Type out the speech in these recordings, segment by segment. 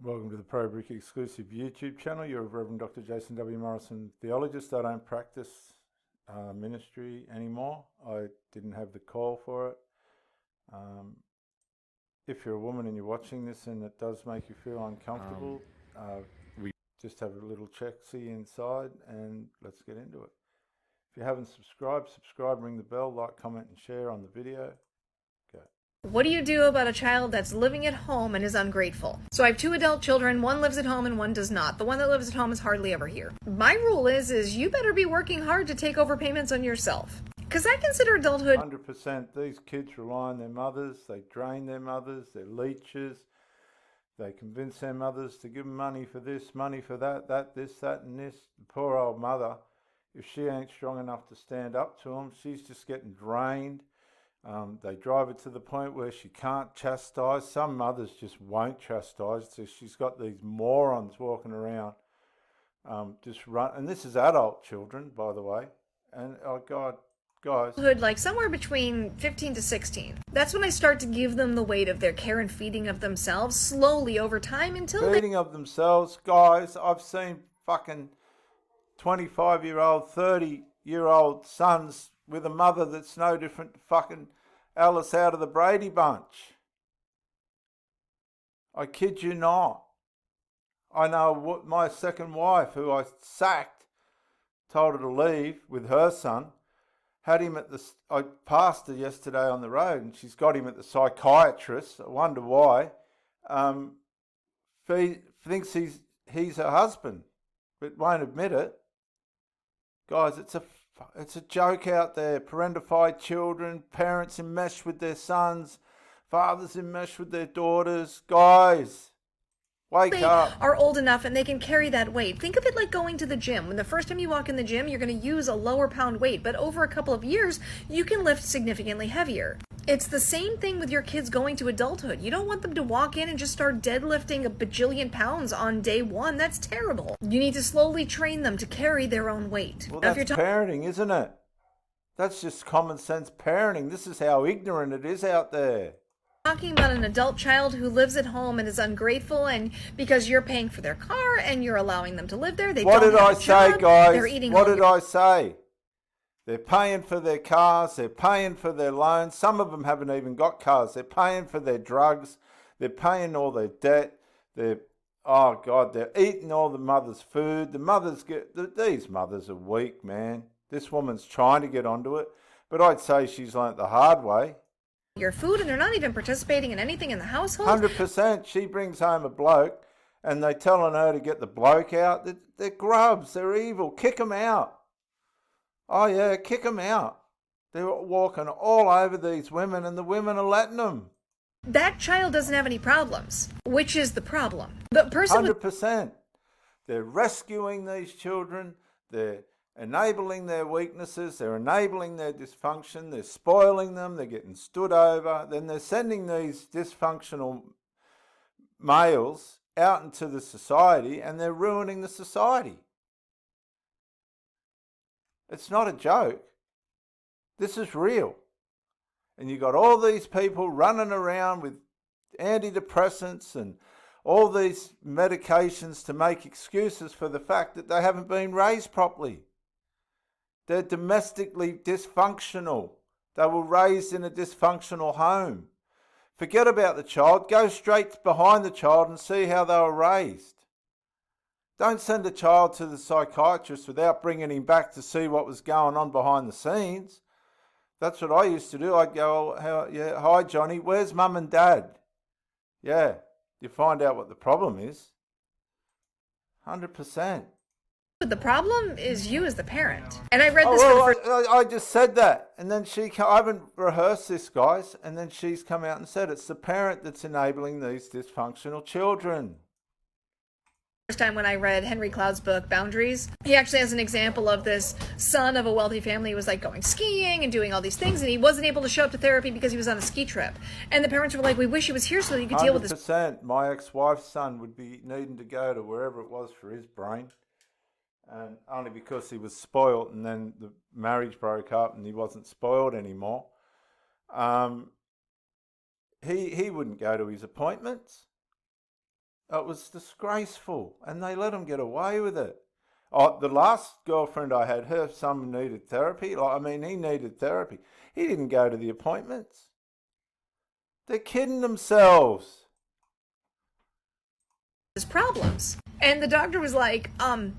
Welcome to the Pro Brick exclusive YouTube channel. You're Reverend Dr. Jason W. Morrison, theologist. I don't practice ministry anymore. I didn't have the call for it. If you're a woman and you're watching this and it does make you feel uncomfortable, we just have a little check-see inside and let's get into it. If you haven't subscribed, ring the bell, like, comment and share on the video. What do you do about a child that's living at home and is ungrateful? So I have two adult children, one lives at home and one does not. The one that lives at home is hardly ever here. My rule is you better be working hard to take over payments on yourself. Because I consider adulthood 100%. These kids rely on their mothers, they drain their mothers, they're leeches. They convince their mothers to give them money for this, money for that, this, that and this. The poor old mother, if she ain't strong enough to stand up to them, she's just getting drained. They drive her to the point where she can't chastise. Some mothers just won't chastise. So she's got these morons walking around just run. And this is adult children, by the way. And oh God, guys. Like somewhere between 15 to 16. That's when I start to give them the weight of their care and feeding of themselves slowly over time until feeding of themselves. Guys, I've seen fucking 25-year-old, 30-year-old sons with a mother that's no different to fucking Alice out of the Brady Bunch. I kid you not. I know what my second wife, who I sacked, told her to leave with her son, had him at the... I passed her yesterday on the road and she's got him at the psychiatrist. I wonder why. Thinks he's her husband, but won't admit it. Guys, it's a joke out there. Parentified children, parents enmeshed with their sons, fathers enmeshed with their daughters. Guys, wake up. Are old enough and they can carry that weight. Think of it like going to the gym. When the first time you walk in the gym, you're going to use a lower pound weight, but over a couple of years, you can lift significantly heavier. It's the same thing with your kids going to adulthood. You don't want them to walk in and just start deadlifting a bajillion pounds on day one. That's terrible. You need to slowly train them to carry their own weight. Well, that's parenting, isn't it? That's just common sense parenting. This is how ignorant it is out there. Talking about an adult child who lives at home and is ungrateful, and because you're paying for their car and you're allowing them to live there, they what don't did have I a say, job, guys? they're eating What did I say? They're paying for their cars, they're paying for their loans. Some of them haven't even got cars. They're paying for their drugs. They're paying all their debt. Oh God, they're eating all the mother's food. These mothers are weak, man. This woman's trying to get onto it, but I'd say she's learnt the hard way. Your food, and they're not even participating in anything in the household. 100%. She brings home a bloke and they telling her to get the bloke out. They're grubs. They're evil. Kick them out. Oh yeah, kick them out. They're walking all over these women and the women are letting them. That child doesn't have any problems, which is the problem. The person 100%. They're rescuing these children. They're enabling their weaknesses. They're enabling their dysfunction. They're spoiling them. They're getting stood over. Then they're sending these dysfunctional males out into the society and they're ruining the society. It's not a joke. This is real. And you got all these people running around with antidepressants and all these medications to make excuses for the fact that they haven't been raised properly. They're domestically dysfunctional. They were raised in a dysfunctional home. Forget about the child. Go straight behind the child and see how they were raised. Don't send a child to the psychiatrist without bringing him back to see what was going on behind the scenes. That's what I used to do. I'd go, hi Johnny, where's mum and dad? Yeah, you find out what the problem is. 100%. The problem is you as the parent. And I read this for the first... I just said that. And then I haven't rehearsed this, guys. And then she's come out and said it's the parent that's enabling these dysfunctional children. First time when I read Henry Cloud's book, Boundaries, he actually has an example of this son of a wealthy family who was like going skiing and doing all these things, and he wasn't able to show up to therapy because he was on a ski trip. And the parents were like, we wish he was here so that you could deal with this. 100%. My ex-wife's son would be needing to go to wherever it was for his brain. And only because he was spoiled and then the marriage broke up and he wasn't spoiled anymore. He wouldn't go to his appointments. It was disgraceful, and they let them get away with it. Oh, the last girlfriend I had, her son needed therapy. Like, I mean, he needed therapy. He didn't go to the appointments. They're kidding themselves. His problems. And the doctor was like,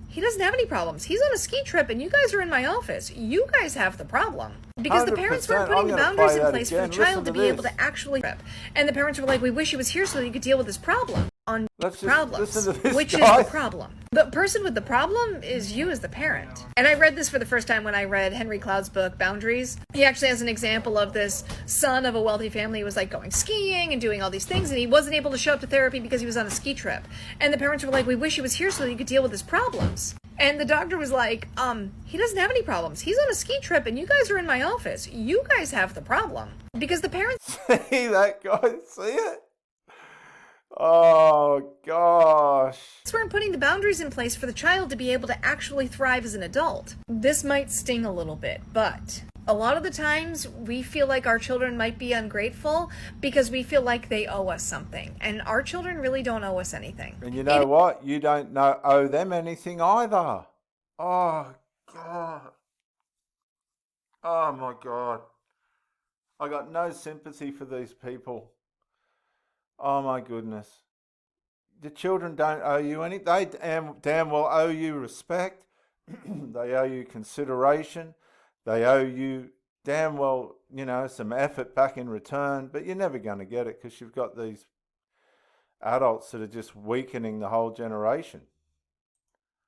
he doesn't have any problems. He's on a ski trip and you guys are in my office. You guys have the problem. Because the parents weren't 100%. putting I'm the gonna boundaries play in that place for again. the child Listen to to be able this. to actually trip. And the parents were like, we wish he was here so that you could deal with this problem. On Let's just problems. listen to this, Which guys. is the problem. The person with the problem is you as the parent. And I read this for the first time when I read Henry Cloud's book, Boundaries. He actually has an example of this son of a wealthy family who was like going skiing and doing all these things, and he wasn't able to show up to therapy because he was on a ski trip. And the parents were like, we wish he was here so that you could deal with his problems. And the doctor was like, he doesn't have any problems. He's on a ski trip and you guys are in my office. You guys have the problem. Because the parents See that, guy? See it? Oh, gosh. weren't putting the boundaries in place for the child to be able to actually thrive as an adult. This might sting a little bit, but a lot of the times we feel like our children might be ungrateful because we feel like they owe us something. And our children really don't owe us anything. And you know what? You don't owe them anything either. Oh, God. Oh, my God. I got no sympathy for these people. Oh, my goodness. The children don't owe you any. They damn well owe you respect. They owe you consideration. They owe you damn well, some effort back in return. But you're never going to get it because you've got these adults that are just weakening the whole generation.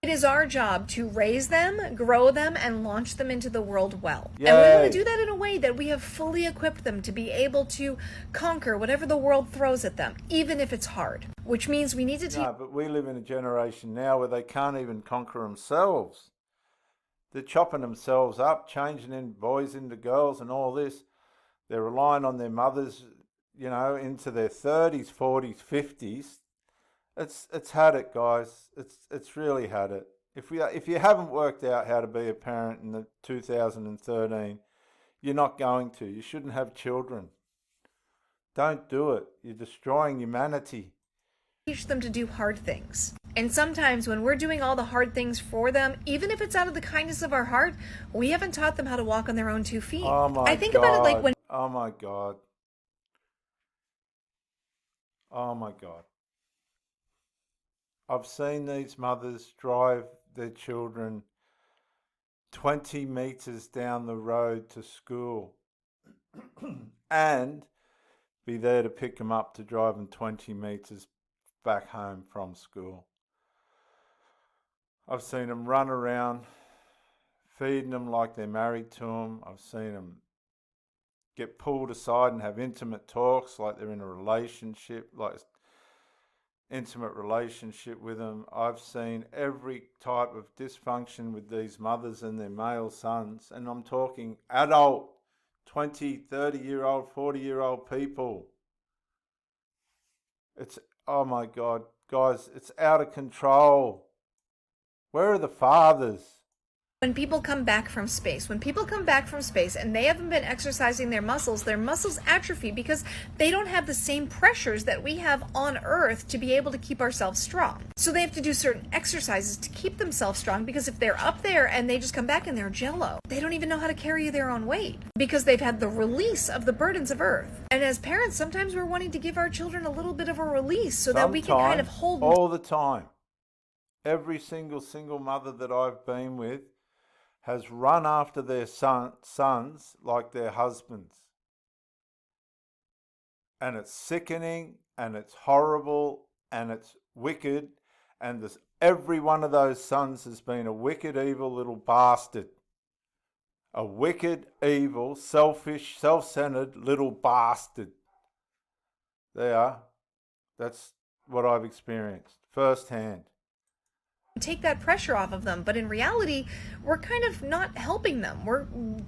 It is our job to raise them, grow them, and launch them into the world well. Yay. And we want to do that in a way that we have fully equipped them to be able to conquer whatever the world throws at them, even if it's hard. Which means we need to teach. No, but we live in a generation now where they can't even conquer themselves. They're chopping themselves up, changing in boys into girls and all this. They're relying on their mothers, into their 30s, 40s, 50s. It's had it, guys. It's really had it. If you haven't worked out how to be a parent in the 2013, you're not going to. You shouldn't have children. Don't do it. You're destroying humanity. Teach them to do hard things. And sometimes when we're doing all the hard things for them, even if it's out of the kindness of our heart, we haven't taught them how to walk on their own 2 feet. Oh my I think God. about it like when Oh my God. Oh my God. I've seen these mothers drive their children 20 metres down the road to school and be there to pick them up to drive them 20 metres back home from school. I've seen them run around, feeding them like they're married to them. I've seen them get pulled aside and have intimate talks like they're in a relationship, intimate relationship with them. I've seen every type of dysfunction with these mothers and their male sons, and I'm talking adult, 20, 30-year-old, 40-year-old people. Oh my God, guys, it's out of control. Where are the fathers? when people come back from space, and they haven't been exercising their muscles atrophy because they don't have the same pressures that we have on Earth to be able to keep ourselves strong. So they have to do certain exercises to keep themselves strong, because if they're up there and they just come back and they're jello, they don't even know how to carry their own weight because they've had the release of the burdens of Earth. And as parents, sometimes we're wanting to give our children a little bit of a release so that we can kind of hold all the time. Every single mother that I've been with has run after their sons like their husbands. And it's sickening, and it's horrible, and it's wicked, and every one of those sons has been a wicked, evil little bastard. A wicked, evil, selfish, self-centered little bastard. They are. That's what I've experienced firsthand. Take that pressure off of them, but in reality, we're kind of not helping them. We're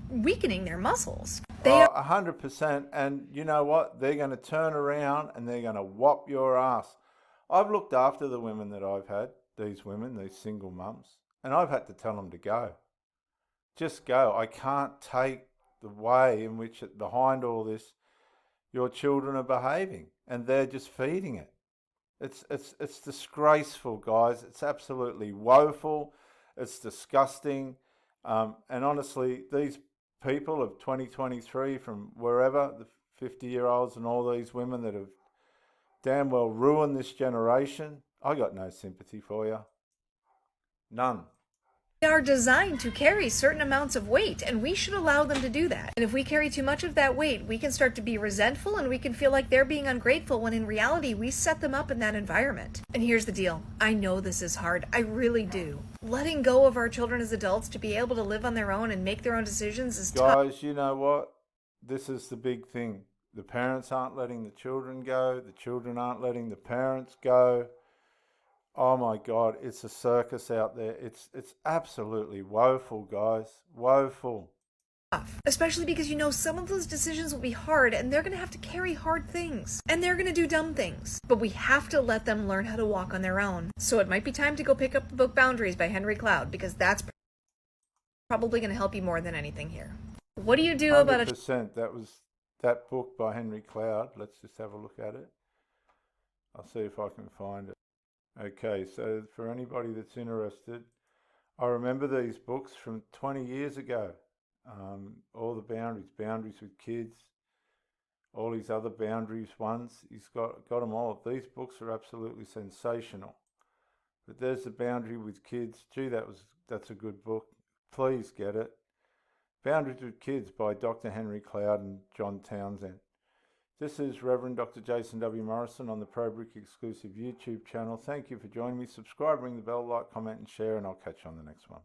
weakening their muscles. 100%, and you know what? They're going to turn around and they're going to whop your ass. I've looked after the women that I've had, these women, these single mums, and I've had to tell them to go. Just go. I can't take the way in which behind all this, your children are behaving, and they're just feeding it. It's disgraceful, guys. It's absolutely woeful. It's disgusting. And honestly, these people of 2023 from wherever, the 50-year-olds and all these women that have damn well ruined this generation, I got no sympathy for you. None. They are designed to carry certain amounts of weight, and we should allow them to do that. And if we carry too much of that weight, we can start to be resentful and we can feel like they're being ungrateful when in reality we set them up in that environment. And here's the deal. I know this is hard. I really do. Letting go of our children as adults to be able to live on their own and make their own decisions is tough. Guys, you know what? This is the big thing. The parents aren't letting the children go. The children aren't letting the parents go. Oh my God, it's a circus out there. It's absolutely woeful, guys. Woeful. Especially because you know some of those decisions will be hard and they're going to have to carry hard things. And they're going to do dumb things. But we have to let them learn how to walk on their own. So it might be time to go pick up the book Boundaries by Henry Cloud, because that's probably going to help you more than anything here. What do you do about 100%. That was that book by Henry Cloud. Let's just have a look at it. I'll see if I can find it. Okay, so for anybody that's interested, I remember these books from 20 years ago. All the boundaries with kids, all these other boundaries ones. He's got them all. These books are absolutely sensational. But there's the Boundary with Kids. Gee, that's a good book. Please get it. Boundaries with Kids by Dr. Henry Cloud and John Townsend. This is Reverend Dr. Jason W. Morrison on the ProBrick exclusive YouTube channel. Thank you for joining me. Subscribe, ring the bell, like, comment and share, and I'll catch you on the next one.